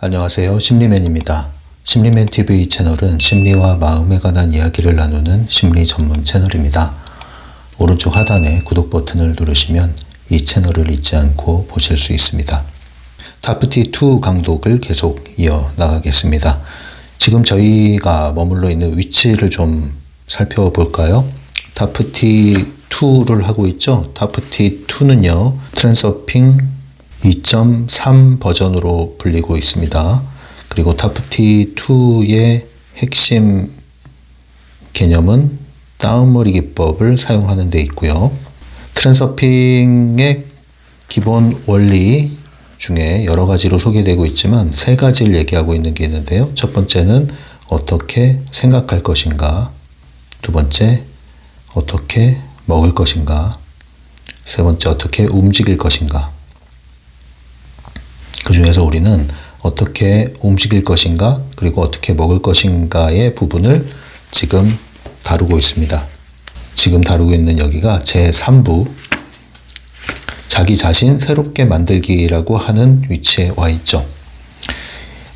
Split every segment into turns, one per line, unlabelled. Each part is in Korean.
안녕하세요. 심리맨입니다. 심리맨TV 채널은 심리와 마음에 관한 이야기를 나누는 심리 전문 채널입니다. 오른쪽 하단에 구독 버튼을 누르시면 이 채널을 잊지 않고 보실 수 있습니다. 타프티2 강독을 계속 이어나가겠습니다. 지금 저희가 머물러 있는 위치를 좀 살펴볼까요? 타프티2를 하고 있죠. 타프티2는요. 트랜서핑 2.3 버전으로 불리고 있습니다. 그리고 타프티2의 핵심 개념은 다운머리 기법을 사용하는 데 있고요. 트랜서핑의 기본 원리 중에 여러 가지로 소개되고 있지만 세 가지를 얘기하고 있는 게 있는데요. 첫 번째는 어떻게 생각할 것인가, 두 번째 어떻게 먹을 것인가, 세 번째 어떻게 움직일 것인가. 그 중에서 우리는 어떻게 움직일 것인가, 그리고 어떻게 먹을 것인가의 부분을 지금 다루고 있습니다. 지금 다루고 있는 여기가 제3부 자기 자신 새롭게 만들기라고 하는 위치에 와 있죠.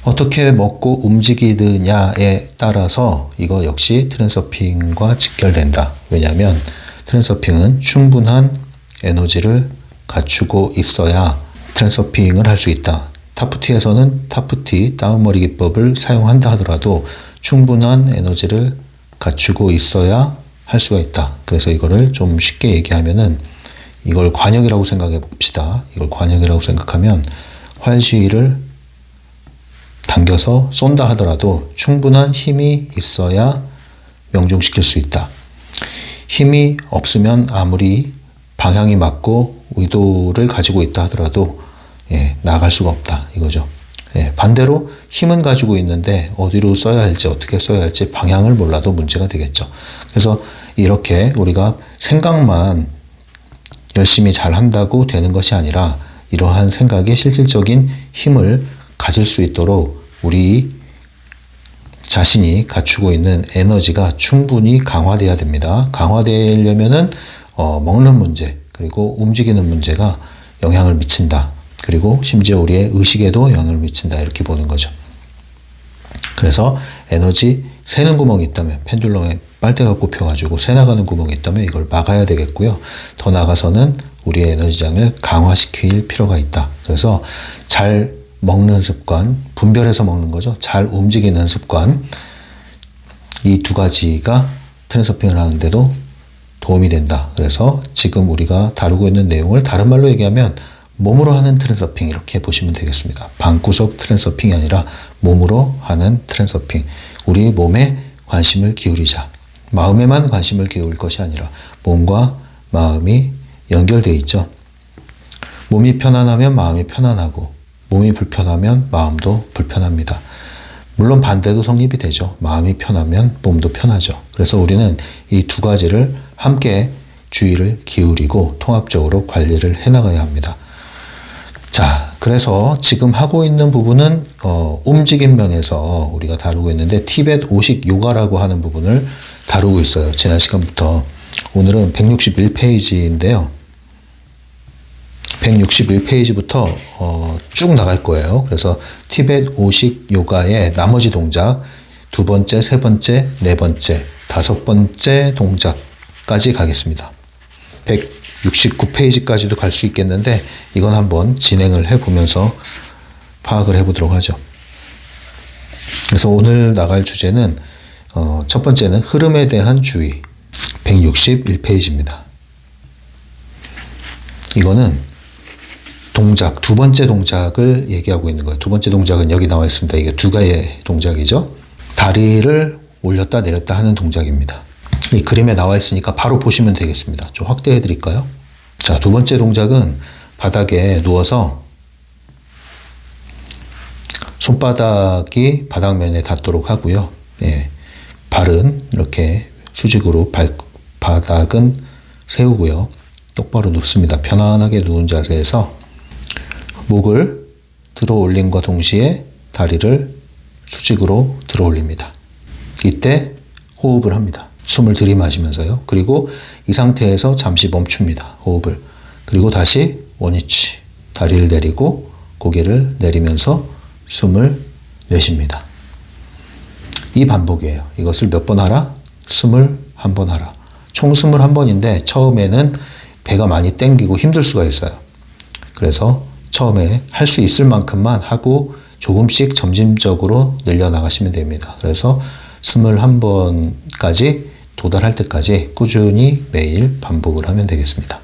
어떻게 먹고 움직이느냐에 따라서 이거 역시 트랜서핑과 직결된다. 왜냐하면 트랜서핑은 충분한 에너지를 갖추고 있어야 트랜서핑을 할 수 있다. 타프티에서는 타프티 다운머리 기법을 사용한다 하더라도 충분한 에너지를 갖추고 있어야 할 수가 있다. 그래서 이거를 좀 쉽게 얘기하면은 이걸 관역이라고 생각해 봅시다. 이걸 관역이라고 생각하면 활시위를 당겨서 쏜다 하더라도 충분한 힘이 있어야 명중시킬 수 있다. 힘이 없으면 아무리 방향이 맞고 의도를 가지고 있다 하더라도 나아갈 수가 없다 이거죠. 반대로 힘은 가지고 있는데 어디로 써야 할지 어떻게 써야 할지 방향을 몰라도 문제가 되겠죠. 그래서 이렇게 우리가 생각만 열심히 잘 한다고 되는 것이 아니라 이러한 생각에 실질적인 힘을 가질 수 있도록 우리 자신이 갖추고 있는 에너지가 충분히 강화돼야 됩니다. 강화되려면은 먹는 문제 그리고 움직이는 문제가 영향을 미친다. 그리고 심지어 우리의 의식에도 영향을 미친다. 이렇게 보는 거죠. 그래서 에너지 새는 구멍이 있다면 펜듈럼에 빨대가 꼽혀가지고 새 나가는 구멍이 있다면 이걸 막아야 되겠고요. 더 나아가서는 우리의 에너지장을 강화시킬 필요가 있다. 그래서 잘 먹는 습관, 분별해서 먹는 거죠. 잘 움직이는 습관, 이 두 가지가 트랜서핑을 하는데도 도움이 된다. 그래서 지금 우리가 다루고 있는 내용을 다른 말로 얘기하면 몸으로 하는 트랜서핑 이렇게 보시면 되겠습니다. 방구석 트랜서핑이 아니라 몸으로 하는 트랜서핑. 우리의 몸에 관심을 기울이자. 마음에만 관심을 기울일 것이 아니라 몸과 마음이 연결되어 있죠. 몸이 편안하면 마음이 편안하고 몸이 불편하면 마음도 불편합니다. 물론 반대도 성립이 되죠. 마음이 편하면 몸도 편하죠. 그래서 우리는 이 두 가지를 함께 주의를 기울이고 통합적으로 관리를 해나가야 합니다. 자, 그래서 지금 하고 있는 부분은 움직임 면에서 우리가 다루고 있는데 티벳 오식 요가라고 하는 부분을 다루고 있어요. 지난 시간부터. 오늘은 161페이지인데요. 161페이지부터 쭉 나갈 거예요. 그래서 티벳 오식 요가의 나머지 동작 두 번째, 세 번째, 네 번째, 다섯 번째 동작까지 가겠습니다. 169페이지까지도 갈 수 있겠는데 이건 한번 진행을 해보면서 파악을 해보도록 하죠. 그래서 오늘 나갈 주제는 첫 번째는 흐름에 대한 주의 161페이지입니다. 이거는 동작, 두 번째 동작을 얘기하고 있는 거예요. 두 번째 동작은 여기 나와 있습니다. 이게 두 가지의 동작이죠. 다리를 올렸다 내렸다 하는 동작입니다. 이 그림에 나와 있으니까 바로 보시면 되겠습니다. 좀 확대해 드릴까요? 자, 두 번째 동작은 바닥에 누워서 손바닥이 바닥면에 닿도록 하고요. 발은 이렇게 수직으로 바닥은 세우고요. 똑바로 눕습니다. 편안하게 누운 자세에서 목을 들어 올림과 동시에 다리를 수직으로 들어 올립니다. 이때 호흡을 합니다. 숨을 들이마시면서요. 그리고 이 상태에서 잠시 멈춥니다. 호흡을. 그리고 다시 원위치. 다리를 내리고 고개를 내리면서 숨을 내쉽니다. 이 반복이에요. 이것을 몇 번 하라? 21번 하라. 총 21번인데 처음에는 배가 많이 땡기고 힘들 수가 있어요. 그래서 처음에 할 수 있을 만큼만 하고 조금씩 점진적으로 늘려나가시면 됩니다. 그래서 21번까지 도달할 때까지 꾸준히 매일 반복을 하면 되겠습니다.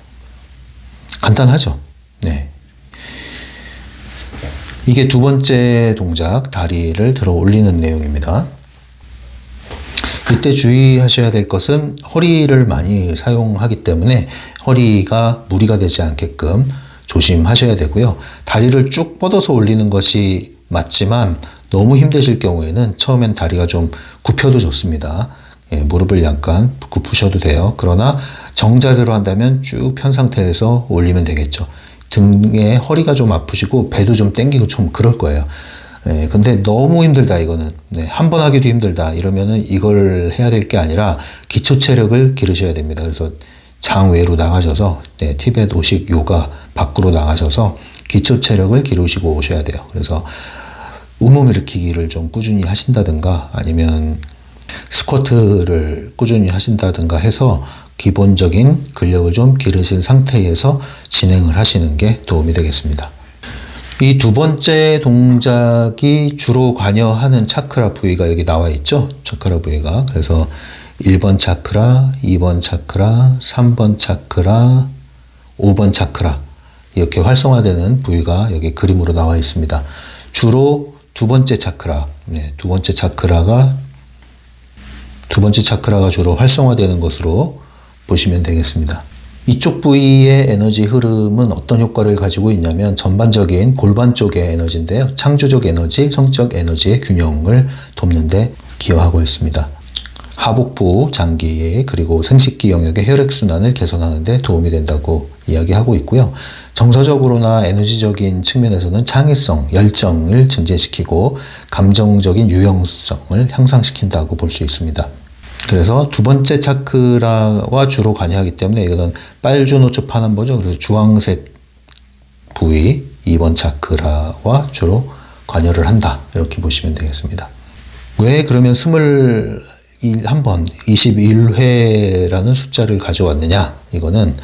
간단하죠? 네. 이게 두 번째 동작, 다리를 들어 올리는 내용입니다. 이때 주의하셔야 될 것은 허리를 많이 사용하기 때문에 허리가 무리가 되지 않게끔 조심하셔야 되고요. 다리를 쭉 뻗어서 올리는 것이 맞지만 너무 힘드실 경우에는 처음엔 다리가 좀 굽혀도 좋습니다. 예, 무릎을 약간 굽으셔도 돼요. 그러나 정자세로 한다면 쭉 편 상태에서 올리면 되겠죠. 등에 허리가 좀 아프시고 배도 좀 땡기고 좀 그럴 거예요. 예, 근데 너무 힘들다 이거는. 네, 한 번 하기도 힘들다 이러면은 이걸 해야 될 게 아니라 기초 체력을 기르셔야 됩니다. 그래서 장외로 나가셔서 네, 티베트 오식 요가 밖으로 나가셔서 기초 체력을 기르시고 오셔야 돼요. 그래서 움몸 일으키기를 좀 꾸준히 하신다든가 아니면 스쿼트를 꾸준히 하신다든가 해서 기본적인 근력을 좀 기르신 상태에서 진행을 하시는 게 도움이 되겠습니다. 이 두 번째 동작이 주로 관여하는 차크라 부위가 여기 나와 있죠. 차크라 부위가. 그래서 1번 차크라, 2번 차크라, 3번 차크라, 5번 차크라 이렇게 활성화되는 부위가 여기 그림으로 나와 있습니다. 주로 두 번째 차크라, 두 번째 차크라가 주로 활성화되는 것으로 보시면 되겠습니다. 이쪽 부위의 에너지 흐름은 어떤 효과를 가지고 있냐면 전반적인 골반 쪽의 에너지인데요. 창조적 에너지, 성적 에너지의 균형을 돕는 데 기여하고 있습니다. 하복부, 장기, 그리고 생식기 영역의 혈액순환을 개선하는 데 도움이 된다고 이야기하고 있고요. 정서적으로나 에너지적인 측면에서는 창의성, 열정을 증진시키고 감정적인 유연성을 향상시킨다고 볼 수 있습니다. 그래서 두 번째 차크라와 주로 관여하기 때문에 이거는 빨주노초 파남보죠. 그래서 주황색 부위 2번 차크라와 주로 관여를 한다. 이렇게 보시면 되겠습니다. 왜 그러면 21번, 21회라는 숫자를 가져왔느냐? 이거는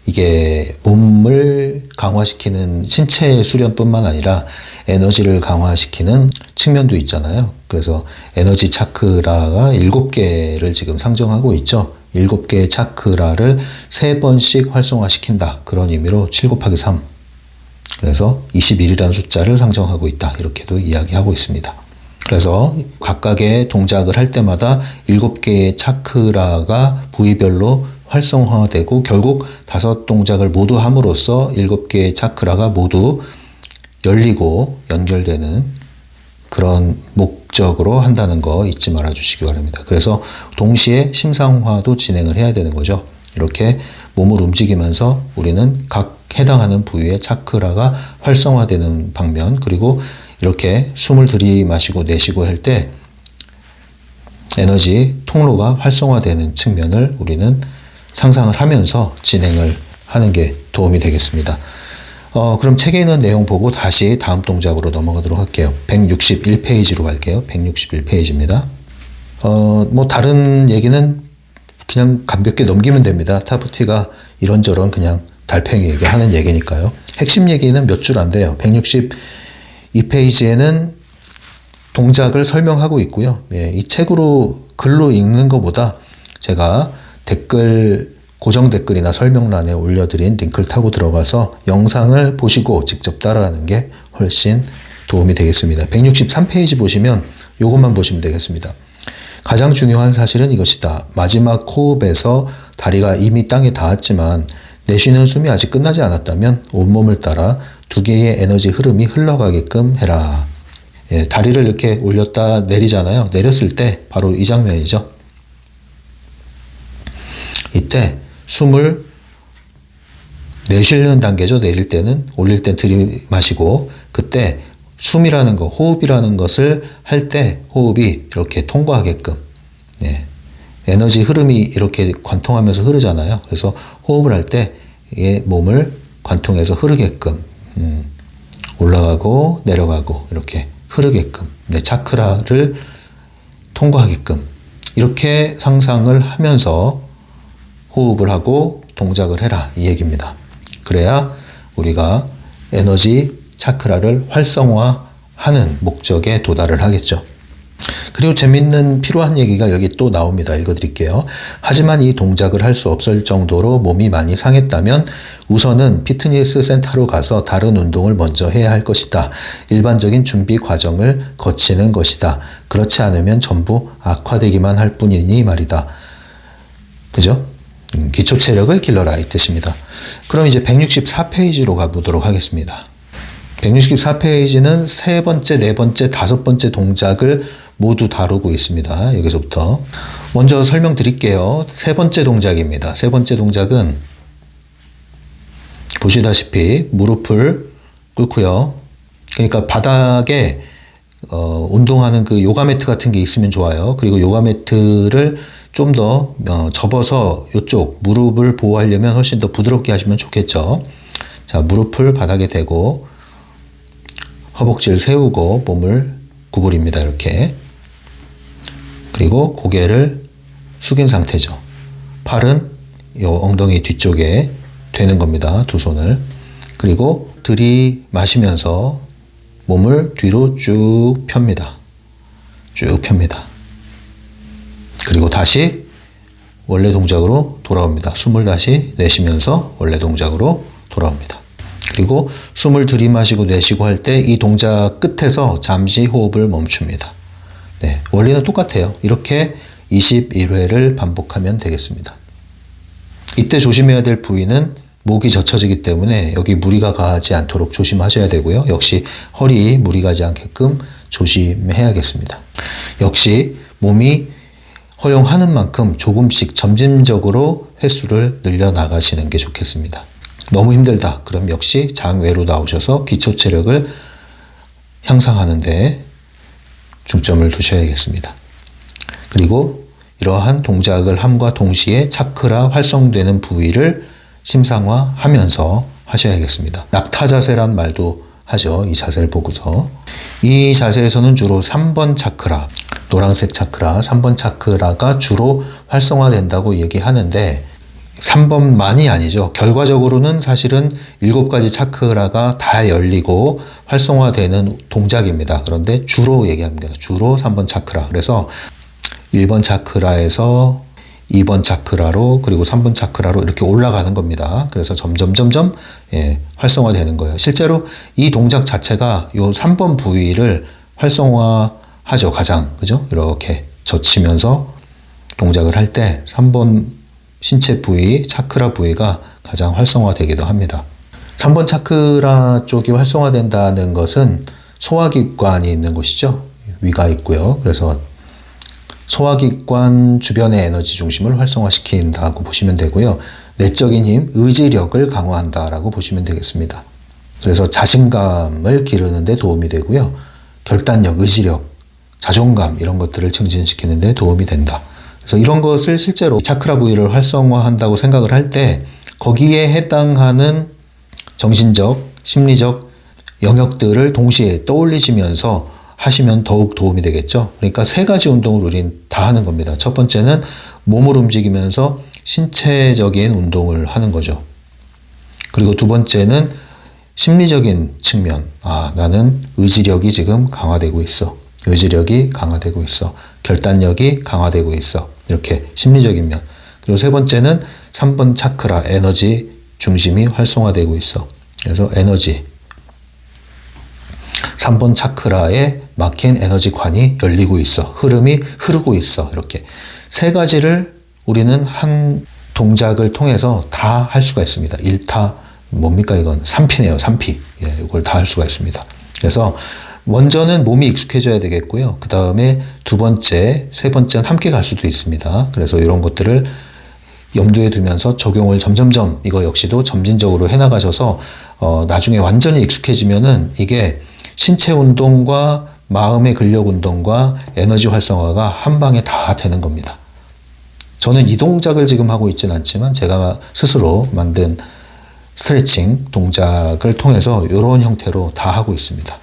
이게 몸을 강화시키는 신체 수련뿐만 아니라 에너지를 강화시키는 측면도 있잖아요. 그래서 에너지 차크라가 7개를 지금 상정하고 있죠. 7개의 차크라를 3번씩 활성화시킨다. 그런 의미로 7 곱하기 3. 그래서 21이라는 숫자를 상정하고 있다. 이렇게도 이야기하고 있습니다. 그래서 각각의 동작을 할 때마다 7개의 차크라가 부위별로 활성화되고 결국 5동작을 모두 함으로써 7개의 차크라가 모두 열리고 연결되는 그런 목적으로 한다는 거 잊지 말아 주시기 바랍니다. 그래서 동시에 심상화도 진행을 해야 되는 거죠. 이렇게 몸을 움직이면서 우리는 각 해당하는 부위의 차크라가 활성화되는 방면, 그리고 이렇게 숨을 들이마시고 내쉬고 할 때 에너지 통로가 활성화되는 측면을 우리는 상상을 하면서 진행을 하는 게 도움이 되겠습니다. 그럼 책에 있는 내용 보고 다시 다음 동작으로 넘어가도록 할게요. 161페이지로 갈게요. 161페이지입니다. 뭐 다른 얘기는 그냥 가볍게 넘기면 됩니다. 타프티가 이런저런 그냥 달팽이 얘기하는 얘기니까요. 핵심 얘기는 몇 줄 안 돼요. 162페이지에는 동작을 설명하고 있고요. 예, 이 책으로 글로 읽는 것보다 제가 고정 댓글이나 설명란에 올려드린 링크를 타고 들어가서 영상을 보시고 직접 따라하는 게 훨씬 도움이 되겠습니다. 163페이지 보시면 이것만 보시면 되겠습니다. 가장 중요한 사실은 이것이다. 마지막 호흡에서 다리가 이미 땅에 닿았지만 내쉬는 숨이 아직 끝나지 않았다면 온몸을 따라 두 개의 에너지 흐름이 흘러가게끔 해라. 예, 다리를 이렇게 올렸다 내리잖아요. 내렸을 때 바로 이 장면이죠. 이때 숨을 내쉬는 단계죠. 내릴 때는. 올릴 땐 들이마시고, 그때 숨이라는 거, 호흡이라는 것을 할 때 호흡이 이렇게 통과하게끔, 예, 에너지 흐름이 이렇게 관통하면서 흐르잖아요. 그래서 호흡을 할 때 몸을 관통해서 흐르게끔 올라가고 내려가고 이렇게 흐르게끔, 내 차크라를 통과하게끔 이렇게 상상을 하면서 호흡을 하고 동작을 해라, 이 얘기입니다. 그래야 우리가 에너지 차크라를 활성화하는 목적에 도달을 하겠죠. 그리고 재밌는 필요한 얘기가 여기 또 나옵니다. 읽어드릴게요. 하지만 이 동작을 할 수 없을 정도로 몸이 많이 상했다면 우선은 피트니스 센터로 가서 다른 운동을 먼저 해야 할 것이다. 일반적인 준비 과정을 거치는 것이다. 그렇지 않으면 전부 악화되기만 할 뿐이니 말이다. 그죠? 기초 체력을 길러라, 이 뜻입니다. 그럼 이제 164페이지로 가보도록 하겠습니다. 164페이지는 세 번째, 네 번째, 다섯 번째 동작을 모두 다루고 있습니다. 여기서부터 먼저 설명드릴게요. 세 번째 동작입니다. 세 번째 동작은 보시다시피 무릎을 꿇고요. 그러니까 바닥에 운동하는 그 요가 매트 같은 게 있으면 좋아요. 그리고 요가 매트를 좀 더 접어서 이쪽 무릎을 보호하려면 훨씬 더 부드럽게 하시면 좋겠죠. 자, 무릎을 바닥에 대고 허벅지를 세우고 몸을 구부립니다. 이렇게. 그리고 고개를 숙인 상태죠. 팔은 이 엉덩이 뒤쪽에 대는 겁니다. 두 손을. 그리고 들이마시면서 몸을 뒤로 쭉 펴니다. 쭉 펴니다. 그리고 다시 원래 동작으로 돌아옵니다. 숨을 다시 내쉬면서 원래 동작으로 돌아옵니다. 그리고 숨을 들이마시고 내쉬고 할 때 이 동작 끝에서 잠시 호흡을 멈춥니다. 네, 원리는 똑같아요. 이렇게 21회를 반복하면 되겠습니다. 이때 조심해야 될 부위는 목이 젖혀지기 때문에 여기 무리가 가지 않도록 조심하셔야 되고요. 역시 허리에 무리 가지 않게끔 조심해야겠습니다. 역시 몸이 허용하는 만큼 조금씩 점진적으로 횟수를 늘려나가시는 게 좋겠습니다. 너무 힘들다. 그럼 역시 장외로 나오셔서 기초 체력을 향상하는 데 중점을 두셔야겠습니다. 그리고 이러한 동작을 함과 동시에 차크라 활성되는 부위를 심상화하면서 하셔야겠습니다. 낙타 자세란 말도 하죠. 이 자세를 보고서. 이 자세에서는 주로 3번 차크라, 노란색 차크라, 3번 차크라가 주로 활성화된다고 얘기하는데 3번만이 아니죠. 결과적으로는 사실은 7가지 차크라가 다 열리고 활성화되는 동작입니다. 그런데 주로 얘기합니다. 주로 3번 차크라. 그래서 1번 차크라에서 2번 차크라로 그리고 3번 차크라로 이렇게 올라가는 겁니다. 그래서 점점 활성화되는 거예요. 실제로 이 동작 자체가 이 3번 부위를 활성화하죠. 가장. 그죠? 이렇게 젖히면서 동작을 할 때 3번 신체 부위, 차크라 부위가 가장 활성화되기도 합니다. 3번 차크라 쪽이 활성화된다는 것은 소화기관이 있는 곳이죠. 위가 있고요. 그래서 소화기관 주변의 에너지 중심을 활성화시킨다고 보시면 되고요. 내적인 힘, 의지력을 강화한다라고 보시면 되겠습니다. 그래서 자신감을 기르는 데 도움이 되고요. 결단력, 의지력, 자존감 이런 것들을 증진시키는 데 도움이 된다. 그래서 이런 것을 실제로 차크라 부위를 활성화한다고 생각을 할 때 거기에 해당하는 정신적, 심리적 영역들을 동시에 떠올리시면서 하시면 더욱 도움이 되겠죠. 그러니까 3가지 운동을 우린 다 하는 겁니다. 첫 번째는 몸을 움직이면서 신체적인 운동을 하는 거죠. 그리고 두 번째는 심리적인 측면. 나는 의지력이 지금 강화되고 있어. 의지력이 강화되고 있어. 결단력이 강화되고 있어. 이렇게 심리적인 면. 그리고 세 번째는 3번 차크라, 에너지 중심이 활성화되고 있어. 그래서 에너지. 3번 차크라에 막힌 에너지관이 열리고 있어. 흐름이 흐르고 있어. 이렇게 3가지를 우리는 한 동작을 통해서 다 할 수가 있습니다. 1타, 뭡니까 이건? 3피네요. 3피. 이걸 다 할 수가 있습니다. 그래서 먼저는 몸이 익숙해져야 되겠고요. 그 다음에 두 번째, 세 번째는 함께 갈 수도 있습니다. 그래서 이런 것들을 염두에 두면서 적용을 점점점 이거 역시도 점진적으로 해나가셔서 나중에 완전히 익숙해지면은 이게 신체 운동과 마음의 근력 운동과 에너지 활성화가 한 방에 다 되는 겁니다. 저는 이 동작을 지금 하고 있지는 않지만 제가 스스로 만든 스트레칭 동작을 통해서 이런 형태로 다 하고 있습니다.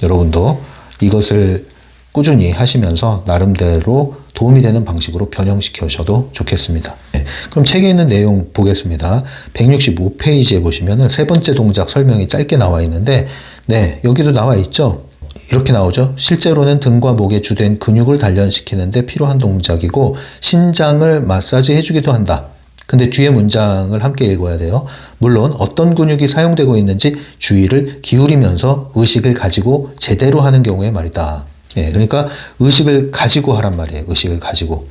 여러분도 이것을 꾸준히 하시면서 나름대로 도움이 되는 방식으로 변형시켜셔도 좋겠습니다. 네, 그럼 책에 있는 내용 보겠습니다. 165페이지에 보시면은 세 번째 동작 설명이 짧게 나와 있는데, 네, 여기도 나와 있죠. 이렇게 나오죠. 실제로는 등과 목에 주된 근육을 단련시키는데 필요한 동작이고 신장을 마사지 해주기도 한다. 근데 뒤에 문장을 함께 읽어야 돼요. 물론 어떤 근육이 사용되고 있는지 주의를 기울이면서 의식을 가지고 제대로 하는 경우에 말이다. 예, 그러니까 의식을 가지고 하란 말이에요. 의식을 가지고.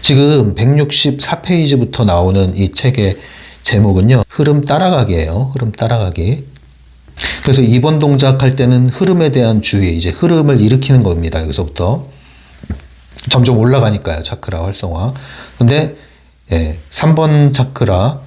지금 164페이지부터 나오는 이 책의 제목은요. 흐름 따라가기예요. 흐름 따라가기. 그래서 2번 동작 할 때는 흐름에 대한 주의, 이제 흐름을 일으키는 겁니다. 여기서부터. 점점 올라가니까요. 차크라 활성화. 근데 3번 차크라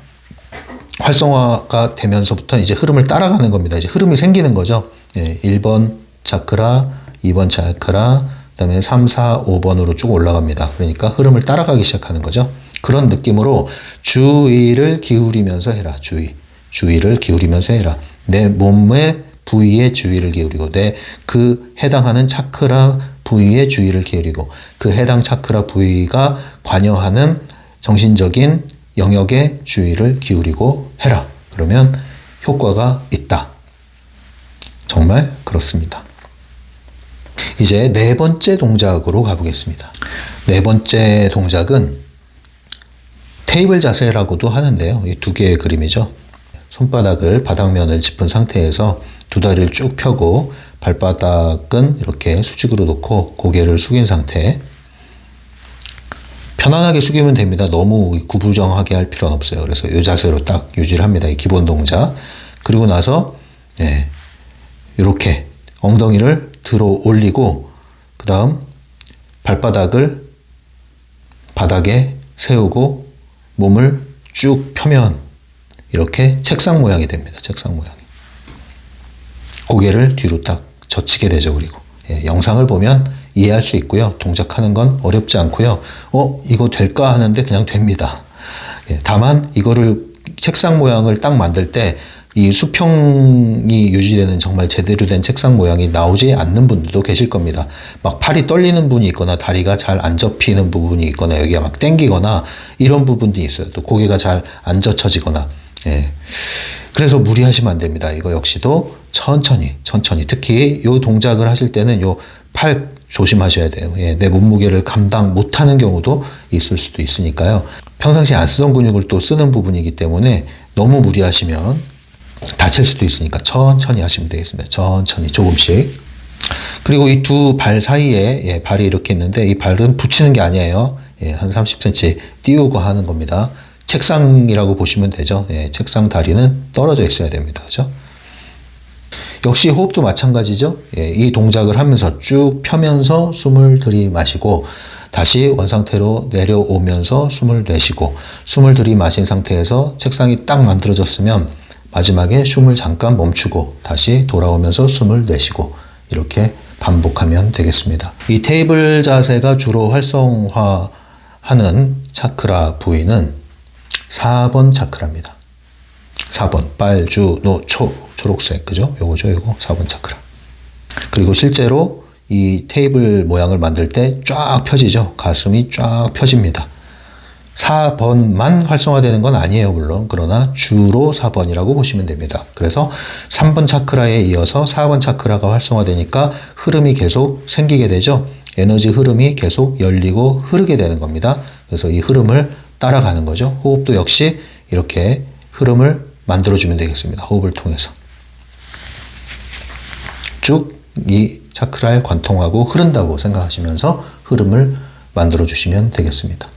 활성화가 되면서부터 이제 흐름을 따라가는 겁니다. 이제 흐름이 생기는 거죠. 1번 차크라, 2번 차크라, 그다음에 3, 4, 5번으로 쭉 올라갑니다. 그러니까 흐름을 따라가기 시작하는 거죠. 그런 느낌으로 주의를 기울이면서 해라. 주의를 기울이면서 해라. 내 몸의 부위에 주의를 기울이고 그 해당하는 차크라 부위에 주의를 기울이고 그 해당 차크라 부위가 관여하는 정신적인 영역에 주의를 기울이고 해라. 그러면 효과가 있다. 정말 그렇습니다. 이제 네 번째 동작으로 가보겠습니다. 네 번째 동작은 테이블 자세라고도 하는데요. 이 두 개의 그림이죠. 손바닥을 바닥면을 짚은 상태에서 두 다리를 쭉 펴고 발바닥은 이렇게 수직으로 놓고 고개를 숙인 상태. 편안하게 숙이면 됩니다. 너무 구부정하게 할 필요는 없어요. 그래서 이 자세로 딱 유지를 합니다. 이 기본 동작. 그리고 나서 이렇게 엉덩이를 들어 올리고 그 다음 발바닥을 바닥에 세우고 몸을 쭉 펴면 이렇게 책상 모양이 됩니다. 책상 모양이. 고개를 뒤로 딱 젖히게 되죠. 그리고 영상을 보면 이해할 수 있고요. 동작하는 건 어렵지 않고요. 이거 될까 하는데 그냥 됩니다. 다만 이거를 책상 모양을 딱 만들 때 이 수평이 유지되는 정말 제대로 된 책상 모양이 나오지 않는 분들도 계실 겁니다. 막 팔이 떨리는 분이 있거나 다리가 잘 안 접히는 부분이 있거나 여기가 막 당기거나 이런 부분도 있어요. 또 고개가 잘 안 젖혀지거나. 그래서 무리하시면 안 됩니다. 이거 역시도 천천히 특히 이 동작을 하실 때는 요 팔 조심하셔야 돼요. 내 몸무게를 감당 못하는 경우도 있을 수도 있으니까요. 평상시에 안 쓰던 근육을 또 쓰는 부분이기 때문에 너무 무리하시면 다칠 수도 있으니까 천천히 하시면 되겠습니다. 천천히 조금씩. 그리고 이 두 발 사이에 발이 이렇게 있는데 이 발은 붙이는 게 아니에요. 한 30cm 띄우고 하는 겁니다. 책상이라고 보시면 되죠. 책상 다리는 떨어져 있어야 됩니다. 그죠? 역시 호흡도 마찬가지죠. 이 동작을 하면서 쭉 펴면서 숨을 들이마시고 다시 원상태로 내려오면서 숨을 내쉬고 숨을 들이마신 상태에서 책상이 딱 만들어졌으면 마지막에 숨을 잠깐 멈추고 다시 돌아오면서 숨을 내쉬고 이렇게 반복하면 되겠습니다. 이 테이블 자세가 주로 활성화하는 차크라 부위는 4번 차크라입니다. 4번 빨주 노초 초록색 그죠? 요거죠. 요거 4번 차크라. 그리고 실제로 이 테이블 모양을 만들 때 쫙 펴지죠. 가슴이 쫙 펴집니다. 4번만 활성화되는 건 아니에요. 물론. 그러나 주로 4번이라고 보시면 됩니다. 그래서 3번 차크라에 이어서 4번 차크라가 활성화되니까 흐름이 계속 생기게 되죠. 에너지 흐름이 계속 열리고 흐르게 되는 겁니다. 그래서 이 흐름을 따라가는 거죠. 호흡도 역시 이렇게 흐름을 만들어주면 되겠습니다. 호흡을 통해서. 쭉 이 차크라에 관통하고 흐른다고 생각하시면서 흐름을 만들어주시면 되겠습니다.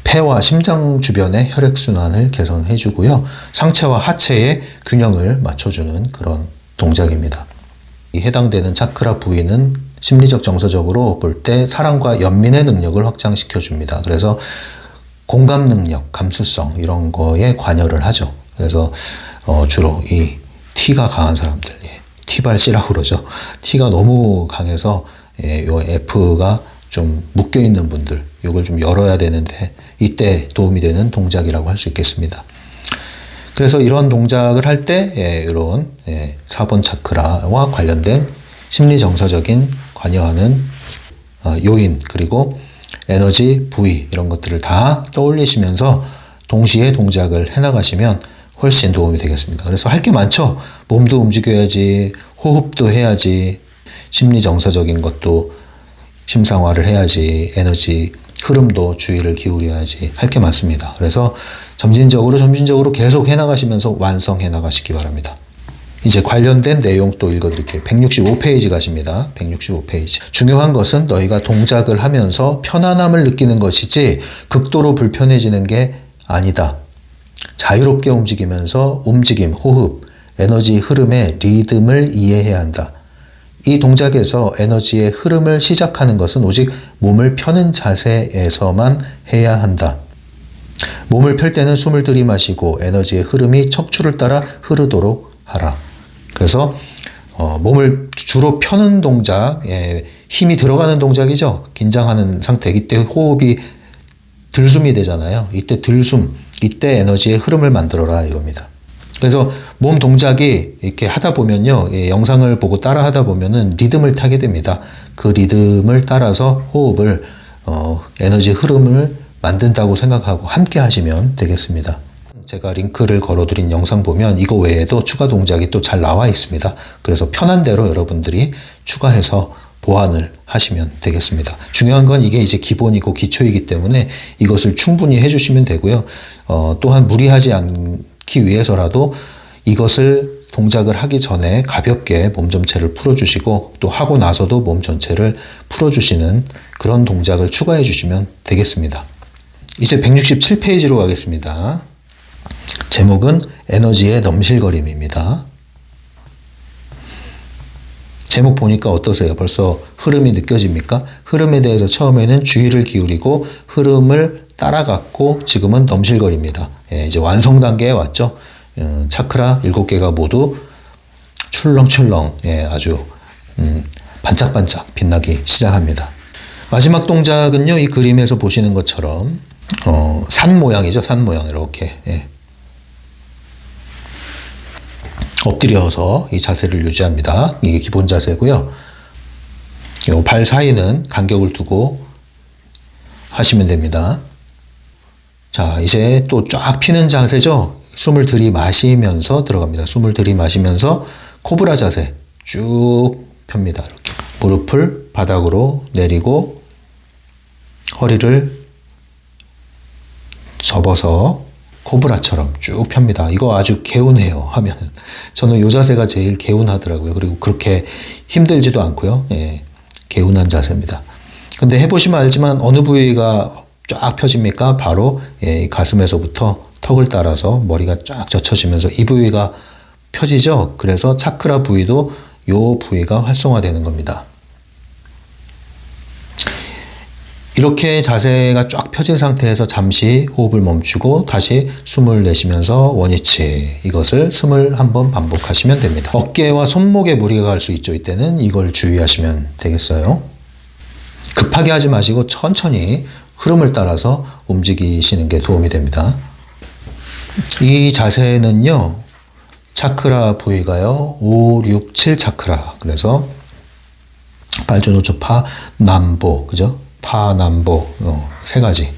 폐와 심장 주변의 혈액순환을 개선해 주고요. 상체와 하체의 균형을 맞춰주는 그런 동작입니다. 이 해당되는 차크라 부위는 심리적 정서적으로 볼 때 사랑과 연민의 능력을 확장시켜 줍니다. 그래서 공감 능력, 감수성 이런 거에 관여를 하죠. 그래서 주로 이 T가 강한 사람들, T발씨라고 그러죠. T가 너무 강해서 요 F가 좀 묶여 있는 분들, 이걸 좀 열어야 되는데 이때 도움이 되는 동작이라고 할 수 있겠습니다. 그래서 이런 동작을 할 때 이런 4번 차크라와 관련된 심리 정서적인 관여하는 요인, 그리고 에너지 부위, 이런 것들을 다 떠올리시면서 동시에 동작을 해나가시면 훨씬 도움이 되겠습니다. 그래서 할 게 많죠. 몸도 움직여야지, 호흡도 해야지, 심리 정서적인 것도 심상화를 해야지, 에너지 흐름도 주의를 기울여야지, 할 게 많습니다. 그래서 점진적으로 계속 해나가시면서 완성해 나가시기 바랍니다. 이제 관련된 내용 또 읽어드릴게요. 165페이지 가십니다. 165페이지. 중요한 것은 너희가 동작을 하면서 편안함을 느끼는 것이지 극도로 불편해지는 게 아니다. 자유롭게 움직이면서 움직임, 호흡, 에너지 흐름의 리듬을 이해해야 한다. 이 동작에서 에너지의 흐름을 시작하는 것은 오직 몸을 펴는 자세에서만 해야 한다. 몸을 펼 때는 숨을 들이마시고 에너지의 흐름이 척추를 따라 흐르도록 하라. 그래서 몸을 주로 펴는 동작, 힘이 들어가는 동작이죠. 긴장하는 상태, 이때 호흡이 들숨이 되잖아요. 이때 들숨, 이때 에너지의 흐름을 만들어라, 이겁니다. 그래서 몸 동작이 이렇게 하다 보면요, 영상을 보고 따라 하다 보면은 리듬을 타게 됩니다. 그 리듬을 따라서 호흡을, 에너지 흐름을 만든다고 생각하고 함께 하시면 되겠습니다. 제가 링크를 걸어드린 영상 보면 이거 외에도 추가 동작이 또 잘 나와 있습니다. 그래서 편한 대로 여러분들이 추가해서 보완을 하시면 되겠습니다. 중요한 건 이게 이제 기본이고 기초이기 때문에 이것을 충분히 해주시면 되고요. 또한 무리하지 않기 위해서라도 이것을 동작을 하기 전에 가볍게 몸 전체를 풀어주시고 또 하고 나서도 몸 전체를 풀어주시는 그런 동작을 추가해 주시면 되겠습니다. 이제 167페이지로 가겠습니다. 제목은 에너지의 넘실거림입니다. 제목 보니까 어떠세요? 벌써 흐름이 느껴집니까? 흐름에 대해서 처음에는 주의를 기울이고 흐름을 따라갔고 지금은 넘실거립니다. 이제 완성 단계에 왔죠. 차크라 7개가 모두 출렁출렁, 아주 반짝반짝 빛나기 시작합니다. 마지막 동작은요, 이 그림에서 보시는 것처럼 산 모양이죠. 산 모양 이렇게 엎드려서 이 자세를 유지합니다. 이게 기본 자세고요. 발 사이는 간격을 두고 하시면 됩니다. 자, 이제 또 쫙 피는 자세죠. 숨을 들이마시면서 들어갑니다. 숨을 들이마시면서 코브라 자세 쭉 펴니다. 이렇게 무릎을 바닥으로 내리고 허리를 접어서 코브라처럼 쭉 펴니다. 이거 아주 개운해요. 하면은 저는 이 자세가 제일 개운하더라고요. 그리고 그렇게 힘들지도 않고요. 개운한 자세입니다. 근데 해보시면 알지만 어느 부위가 쫙 펴집니까? 바로 가슴에서부터 턱을 따라서 머리가 쫙 젖혀지면서 이 부위가 펴지죠. 그래서 차크라 부위도 이 부위가 활성화되는 겁니다. 이렇게 자세가 쫙 펴진 상태에서 잠시 호흡을 멈추고 다시 숨을 내쉬면서 원위치, 이것을 21번 반복하시면 됩니다. 어깨와 손목에 무리가 갈 수 있죠. 이때는 이걸 주의하시면 되겠어요. 급하게 하지 마시고 천천히 흐름을 따라서 움직이시는 게 도움이 됩니다. 이 자세는요, 차크라 부위가요, 5, 6, 7 차크라. 그래서 발주노초 파, 남보, 그죠? 파, 남보, 세 가지.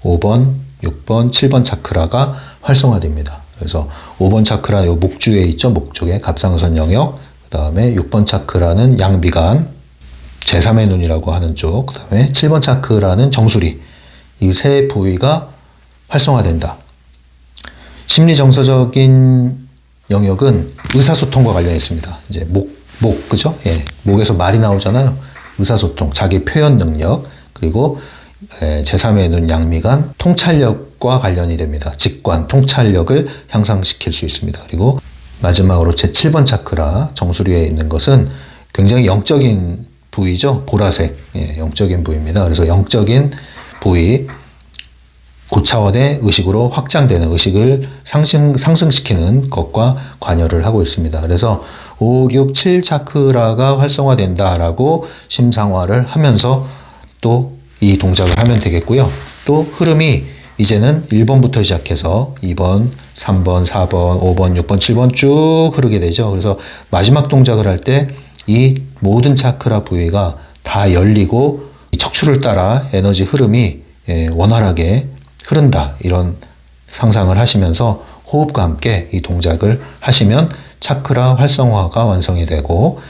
5번, 6번, 7번 차크라가 활성화됩니다. 그래서 5번 차크라 요 목주에 있죠. 목 쪽에 갑상선 영역. 그 다음에 6번 차크라는 양비간, 제3의 눈이라고 하는 쪽. 그 다음에 7번 차크라는 정수리. 이 세 부위가 활성화된다. 심리 정서적인 영역은 의사소통과 관련이 있습니다. 이제 목, 그죠? 목에서 말이 나오잖아요. 의사소통, 자기 표현 능력, 그리고 제3의 눈 양미간, 통찰력과 관련이 됩니다. 직관, 통찰력을 향상시킬 수 있습니다. 그리고 마지막으로 제7번 차크라, 정수리에 있는 것은 굉장히 영적인 부위죠. 보라색, 영적인 부위입니다. 그래서 영적인 부위, 고차원의 의식으로 확장되는 의식을 상승시키는 것과 관여를 하고 있습니다. 그래서 5, 6, 7 차크라가 활성화된다라고 심상화를 하면서 또 이 동작을 하면 되겠고요. 또 흐름이 이제는 1번부터 시작해서 2번, 3번, 4번, 5번, 6번, 7번 쭉 흐르게 되죠. 그래서 마지막 동작을 할 때 이 모든 차크라 부위가 다 열리고 척추를 따라 에너지 흐름이 원활하게 흐른다. 이런 상상을 하시면서 호흡과 함께 이 동작을 하시면 차크라 활성화가 완성이 되고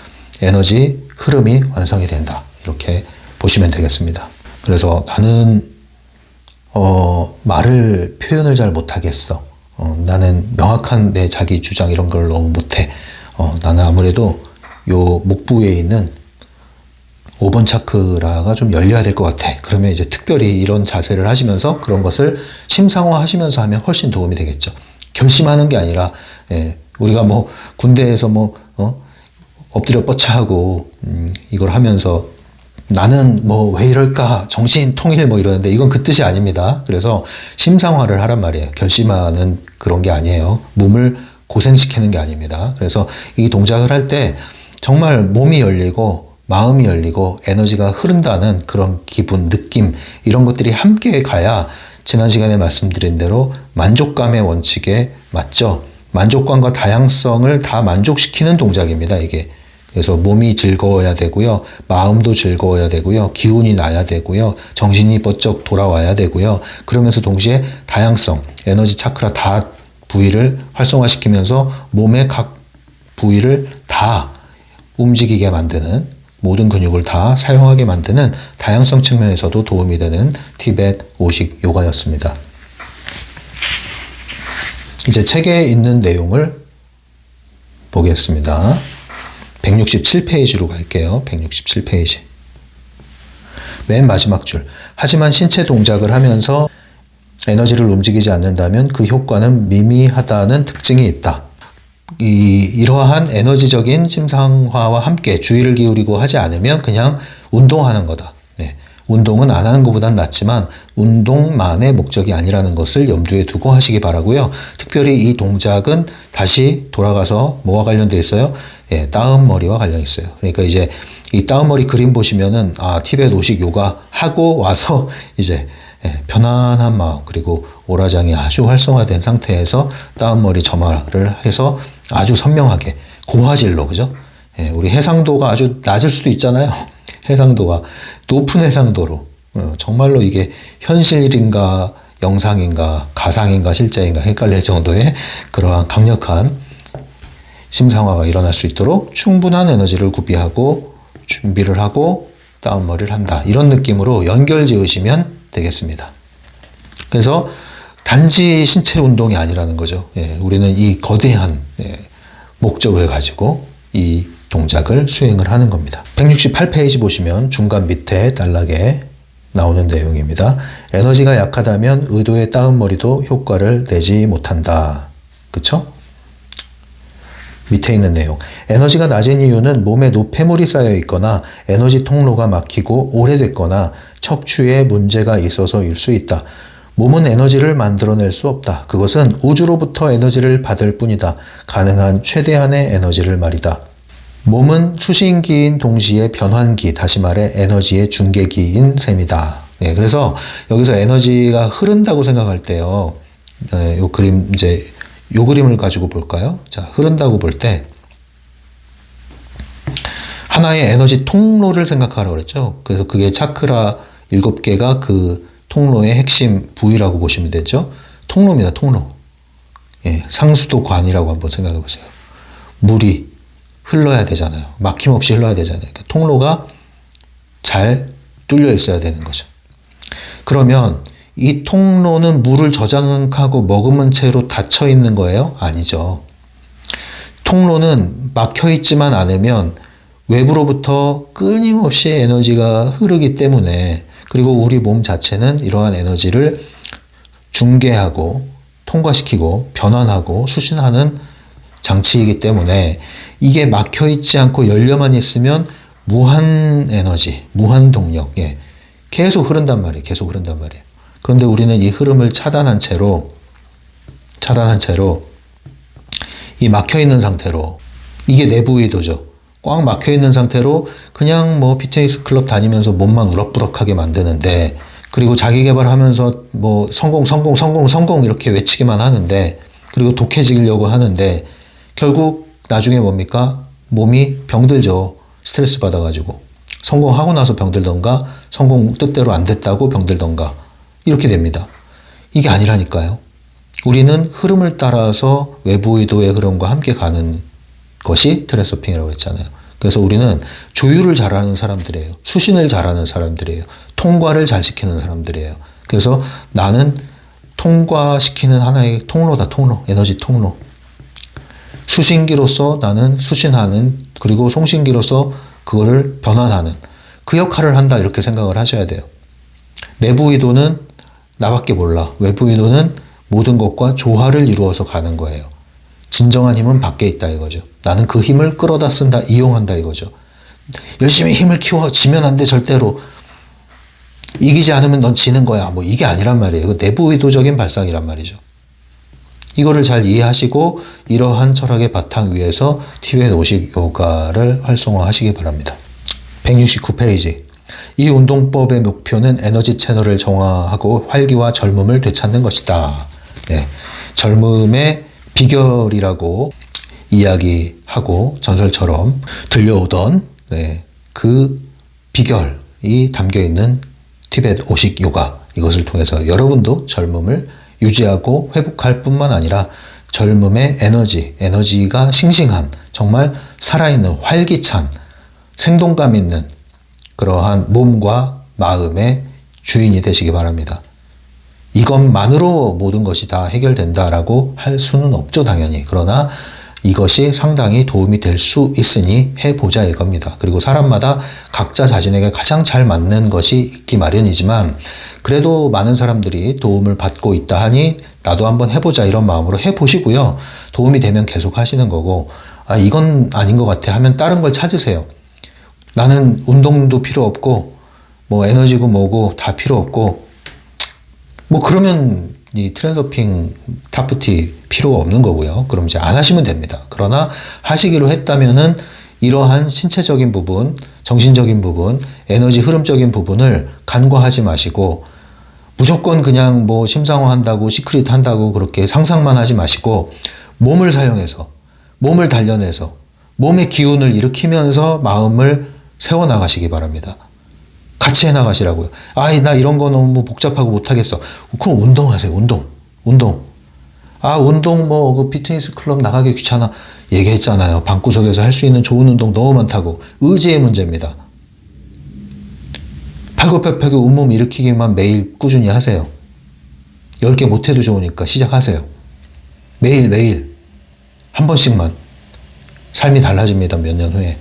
에너지 흐름이 완성이 된다. 이렇게 보시면 되겠습니다. 그래서 나는 말을 표현을 잘 못하겠어. 나는 명확한 내 자기 주장 이런 걸 너무 못해. 나는 아무래도 요 목 부위에 있는 5번 차크라가 좀 열려야 될 것 같아. 그러면 이제 특별히 이런 자세를 하시면서 그런 것을 심상화 하시면서 하면 훨씬 도움이 되겠죠. 결심하는 게 아니라, 우리가 뭐 군대에서 엎드려 뻗쳐하고 이걸 하면서 나는 뭐 왜 이럴까 정신 통일 뭐 이러는데 이건 그 뜻이 아닙니다. 그래서 심상화를 하란 말이에요. 결심하는 그런 게 아니에요. 몸을 고생시키는 게 아닙니다. 그래서 이 동작을 할 때 정말 몸이 열리고 마음이 열리고 에너지가 흐른다는 그런 기분, 느낌 이런 것들이 함께 가야 지난 시간에 말씀드린 대로 만족감의 원칙에 맞죠. 만족감과 다양성을 다 만족시키는 동작입니다. 이게. 그래서 몸이 즐거워야 되고요. 마음도 즐거워야 되고요. 기운이 나야 되고요. 정신이 번쩍 돌아와야 되고요. 그러면서 동시에 다양성, 에너지 차크라 다 부위를 활성화시키면서 몸의 각 부위를 다 움직이게 만드는 모든 근육을 다 사용하게 만드는 다양성 측면에서도 도움이 되는 티벳 오식 요가였습니다. 이제 책에 있는 내용을 보겠습니다. 167페이지로 갈게요. 167페이지. 맨 마지막 줄. 하지만 신체 동작을 하면서 에너지를 움직이지 않는다면 그 효과는 미미하다는 특징이 있다. 이러한 에너지적인 심상화와 함께 주의를 기울이고 하지 않으면 그냥 운동하는 거다. 운동은 안 하는 것보단 낫지만 운동만의 목적이 아니라는 것을 염두에 두고 하시기 바라고요. 특별히 이 동작은 다시 돌아가서 뭐와 관련되어 있어요? 따은 머리와 관련 있어요. 그러니까 이제 이 따은 머리 그림 보시면은 티벳 오식 요가 하고 와서 이제 편안한 마음 그리고 오라장이 아주 활성화된 상태에서 따은 머리 점화를 해서 아주 선명하게 고화질로 그죠? 우리 해상도가 아주 낮을 수도 있잖아요. 해상도가 높은 해상도로 정말로 이게 현실인가 영상인가 가상인가 실제인가 헷갈릴 정도의 그러한 강력한 심상화가 일어날 수 있도록 충분한 에너지를 구비하고 준비를 하고 다운머리를 한다. 이런 느낌으로 연결 지으시면 되겠습니다. 그래서 단지 신체 운동이 아니라는 거죠. 우리는 이 거대한 목적을 가지고 이 동작을 수행을 하는 겁니다. 168페이지 보시면 중간 밑에 단락에 나오는 내용입니다. 에너지가 약하다면 의도의 따은 머리도 효과를 내지 못한다. 그쵸? 밑에 있는 내용. 에너지가 낮은 이유는 몸에 노폐물이 쌓여 있거나 에너지 통로가 막히고 오래됐거나 척추에 문제가 있어서일 수 있다. 몸은 에너지를 만들어낼 수 없다. 그것은 우주로부터 에너지를 받을 뿐이다. 가능한 최대한의 에너지를 말이다. 몸은 수신기인 동시에 변환기, 다시 말해 에너지의 중개기인 셈이다. 그래서 여기서 에너지가 흐른다고 생각할 때요. 요 그림 이제 요 그림을 가지고 볼까요? 자, 흐른다고 볼 때 하나의 에너지 통로를 생각하라고 그랬죠. 그래서 그게 차크라 7개가 그 통로의 핵심 부위라고 보시면 되죠. 통로입니다. 통로. 상수도관이라고 한번 생각해 보세요. 물이 흘러야 되잖아요. 막힘없이 흘러야 되잖아요. 그러니까 통로가 잘 뚫려 있어야 되는 거죠. 그러면 이 통로는 물을 저장하고 머금은 채로 닫혀 있는 거예요? 아니죠. 통로는 막혀 있지만 않으면 외부로부터 끊임없이 에너지가 흐르기 때문에 그리고 우리 몸 자체는 이러한 에너지를 중개하고 통과시키고 변환하고 수신하는 장치이기 때문에 이게 막혀 있지 않고 열려만 있으면 무한 에너지, 무한 동력, 계속 흐른단 말이에요. 계속 흐른단 말이에요. 그런데 우리는 이 흐름을 차단한 채로 이 막혀 있는 상태로 이게 내부 의도죠. 꽉 막혀 있는 상태로 그냥 뭐 피트니스 클럽 다니면서 몸만 우럭부럭하게 만드는데 그리고 자기 개발하면서 뭐 성공 이렇게 외치기만 하는데 그리고 독해지려고 하는데 결국 나중에 뭡니까? 몸이 병들죠. 스트레스 받아가지고 성공하고 나서 병들던가 성공 뜻대로 안 됐다고 병들던가 이렇게 됩니다. 이게 아니라니까요. 우리는 흐름을 따라서 외부 의도의 흐름과 함께 가는 것이 트랜서핑이라고 했잖아요. 그래서 우리는 조율을 잘하는 사람들이에요. 수신을 잘하는 사람들이에요. 통과를 잘 시키는 사람들이에요. 그래서 나는 통과시키는 하나의 통로다, 통로. 에너지 통로. 수신기로서 나는 수신하는, 그리고 송신기로서 그거를 변환하는 그 역할을 한다, 이렇게 생각을 하셔야 돼요. 내부 의도는 나밖에 몰라. 외부 의도는 모든 것과 조화를 이루어서 가는 거예요. 진정한 힘은 밖에 있다 이거죠. 나는 그 힘을 끌어다 쓴다, 이용한다 이거죠. 열심히 힘을 키워. 지면 안 돼, 절대로. 이기지 않으면 넌 지는 거야. 뭐 이게 아니란 말이에요. 이거 내부 의도적인 발상이란 말이죠. 이거를 잘 이해하시고 이러한 철학의 바탕 위에서 티벳 오식 요가를 활성화하시기 바랍니다. 169페이지. 이 운동법의 목표는 에너지 채널을 정화하고 활기와 젊음을 되찾는 것이다. 네, 젊음의 비결이라고 이야기하고 전설처럼 들려오던 그 비결이 담겨있는 티벳 오식 요가, 이것을 통해서 여러분도 젊음을 유지하고 회복할 뿐만 아니라 젊음의 에너지가 싱싱한, 정말 살아있는 활기찬, 생동감 있는 그러한 몸과 마음의 주인이 되시기 바랍니다. 이것만으로 모든 것이 다 해결된다라고 할 수는 없죠, 당연히. 그러나 이것이 상당히 도움이 될 수 있으니 해보자 이겁니다. 그리고 사람마다 각자 자신에게 가장 잘 맞는 것이 있기 마련이지만, 그래도 많은 사람들이 도움을 받고 있다 하니 나도 한번 해보자, 이런 마음으로 해보시고요. 도움이 되면 계속 하시는 거고, 이건 아닌 것 같아 하면 다른 걸 찾으세요. 나는 운동도 필요 없고 뭐 에너지고 뭐고 다 필요 없고, 뭐 그러면 이 트랜서핑 타프티 필요가 없는 거고요. 그럼 이제 안 하시면 됩니다. 그러나 하시기로 했다면은 이러한 신체적인 부분, 정신적인 부분, 에너지 흐름적인 부분을 간과하지 마시고, 무조건 그냥 뭐 심상화 한다고, 시크릿 한다고 그렇게 상상만 하지 마시고, 몸을 사용해서, 몸을 단련해서, 몸의 기운을 일으키면서 마음을 세워나가시기 바랍니다. 같이 해나가시라고요. 나 이런 거 너무 복잡하고 못하겠어. 그럼 운동하세요. 운동. 운동 그 피트니스 클럽 나가기 귀찮아. 얘기했잖아요. 방구석에서 할 수 있는 좋은 운동 너무 많다고. 의지의 문제입니다. 팔굽혀펴기 온몸 일으키기만 매일 꾸준히 하세요. 10개 못해도 좋으니까 시작하세요. 매일 한 번씩만. 삶이 달라집니다. 몇 년 후에.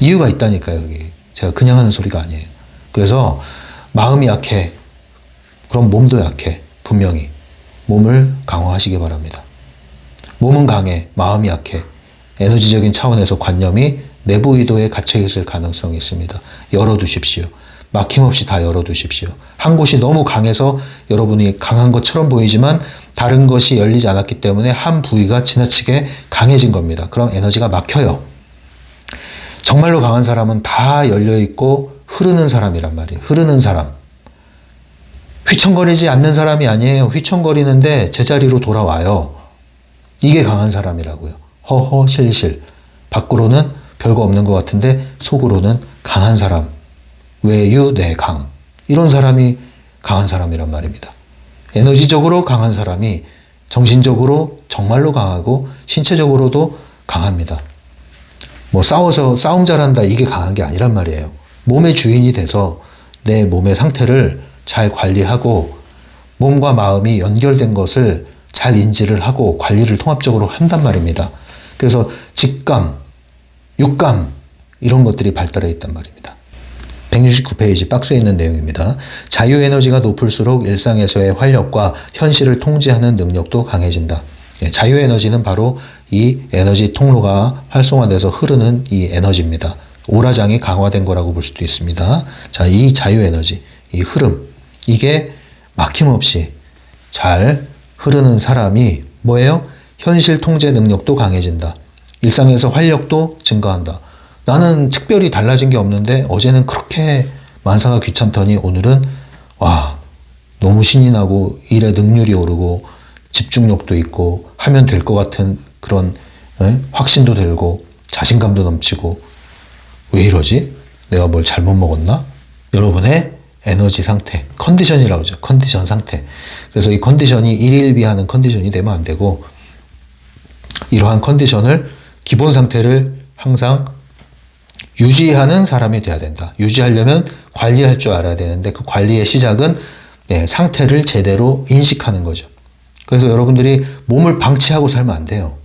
이유가 있다니까요. 여기. 제가 그냥 하는 소리가 아니에요. 그래서 마음이 약해. 그럼 몸도 약해. 분명히. 몸을 강화하시기 바랍니다. 몸은 강해. 마음이 약해. 에너지적인 차원에서 관념이 내부 의도에 갇혀 있을 가능성이 있습니다. 열어두십시오. 막힘없이 다 열어두십시오. 한 곳이 너무 강해서 여러분이 강한 것처럼 보이지만 다른 것이 열리지 않았기 때문에 한 부위가 지나치게 강해진 겁니다. 그럼 에너지가 막혀요. 정말로 강한 사람은 다 열려있고 흐르는 사람이란 말이에요. 흐르는 사람. 휘청거리지 않는 사람이 아니에요. 휘청거리는데 제자리로 돌아와요. 이게 강한 사람이라고요. 허허 실실. 밖으로는 별거 없는 것 같은데 속으로는 강한 사람. 외유내강. 이런 사람이 강한 사람이란 말입니다. 에너지적으로 강한 사람이 정신적으로 정말로 강하고 신체적으로도 강합니다. 뭐 싸워서 싸움 잘한다 이게 강한 게 아니란 말이에요. 몸의 주인이 돼서 내 몸의 상태를 잘 관리하고 몸과 마음이 연결된 것을 잘 인지를 하고 관리를 통합적으로 한단 말입니다. 그래서 직감, 육감 이런 것들이 발달해 있단 말입니다. 169페이지 박스에 있는 내용입니다. 자유에너지가 높을수록 일상에서의 활력과 현실을 통제하는 능력도 강해진다. 자유에너지는 바로 이 에너지 통로가 활성화돼서 흐르는 이 에너지입니다. 오라장이 강화된 거라고 볼 수도 있습니다. 자, 이 자유에너지, 이 흐름, 이게 막힘없이 잘 흐르는 사람이 뭐예요? 현실 통제 능력도 강해진다. 일상에서 활력도 증가한다. 나는 특별히 달라진 게 없는데 어제는 그렇게 만사가 귀찮더니 오늘은 너무 신이 나고 일에 능률이 오르고 집중력도 있고 하면 될 것 같은 그런 확신도 들고 자신감도 넘치고 왜 이러지? 내가 뭘 잘못 먹었나? 여러분의 에너지 상태, 컨디션이라고 하죠. 컨디션 상태. 그래서 이 컨디션이 일일비하는 컨디션이 되면 안 되고, 이러한 컨디션을, 기본 상태를 항상 유지하는 사람이 돼야 된다. 유지하려면 관리할 줄 알아야 되는데, 그 관리의 시작은 상태를 제대로 인식하는 거죠. 그래서 여러분들이 몸을 방치하고 살면 안 돼요.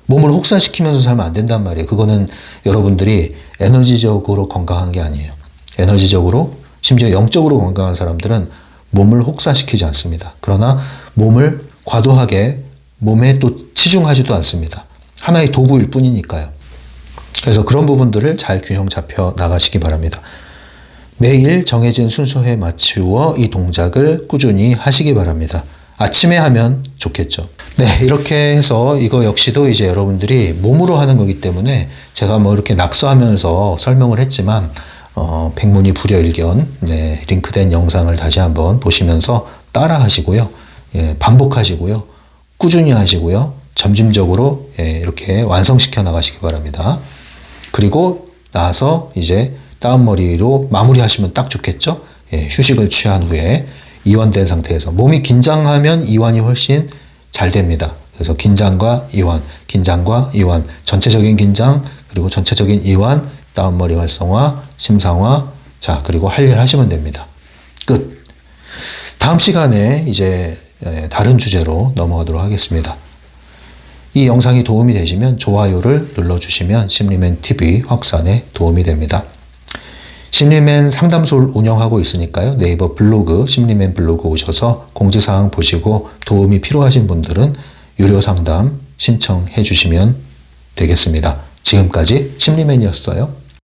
몸을 혹사시키면서 살면 안 된단 말이에요. 그거는 여러분들이 에너지적으로 건강한 게 아니에요. 에너지적으로, 심지어 영적으로 건강한 사람들은 몸을 혹사시키지 않습니다. 그러나 몸을 과도하게 몸에 또 치중하지도 않습니다. 하나의 도구일 뿐이니까요. 그래서 그런 부분들을 잘 균형 잡혀 나가시기 바랍니다. 매일 정해진 순서에 맞추어 이 동작을 꾸준히 하시기 바랍니다. 아침에 하면 좋겠죠. 네, 이렇게 해서 이거 역시도 이제 여러분들이 몸으로 하는 거기 때문에 제가 뭐 이렇게 낙서하면서 설명을 했지만, 백문이 불여일견, 링크된 영상을 다시 한번 보시면서 따라 하시고요. 반복하시고요. 꾸준히 하시고요. 점진적으로 이렇게 완성시켜 나가시기 바랍니다. 그리고 나서 이제 다운머리로 마무리하시면 딱 좋겠죠. 휴식을 취한 후에 이완된 상태에서, 몸이 긴장하면 이완이 훨씬 잘 됩니다. 그래서 긴장과 이완, 긴장과 이완, 전체적인 긴장, 그리고 전체적인 이완, 다운머리 활성화, 심상화, 자, 그리고 할 일 하시면 됩니다. 끝. 다음 시간에 이제 다른 주제로 넘어가도록 하겠습니다. 이 영상이 도움이 되시면 좋아요를 눌러주시면 심리맨 TV 확산에 도움이 됩니다. 심리맨 상담소를 운영하고 있으니까요. 네이버 블로그, 심리맨 블로그 오셔서 공지사항 보시고 도움이 필요하신 분들은 유료 상담 신청해 주시면 되겠습니다. 지금까지 심리맨이었어요.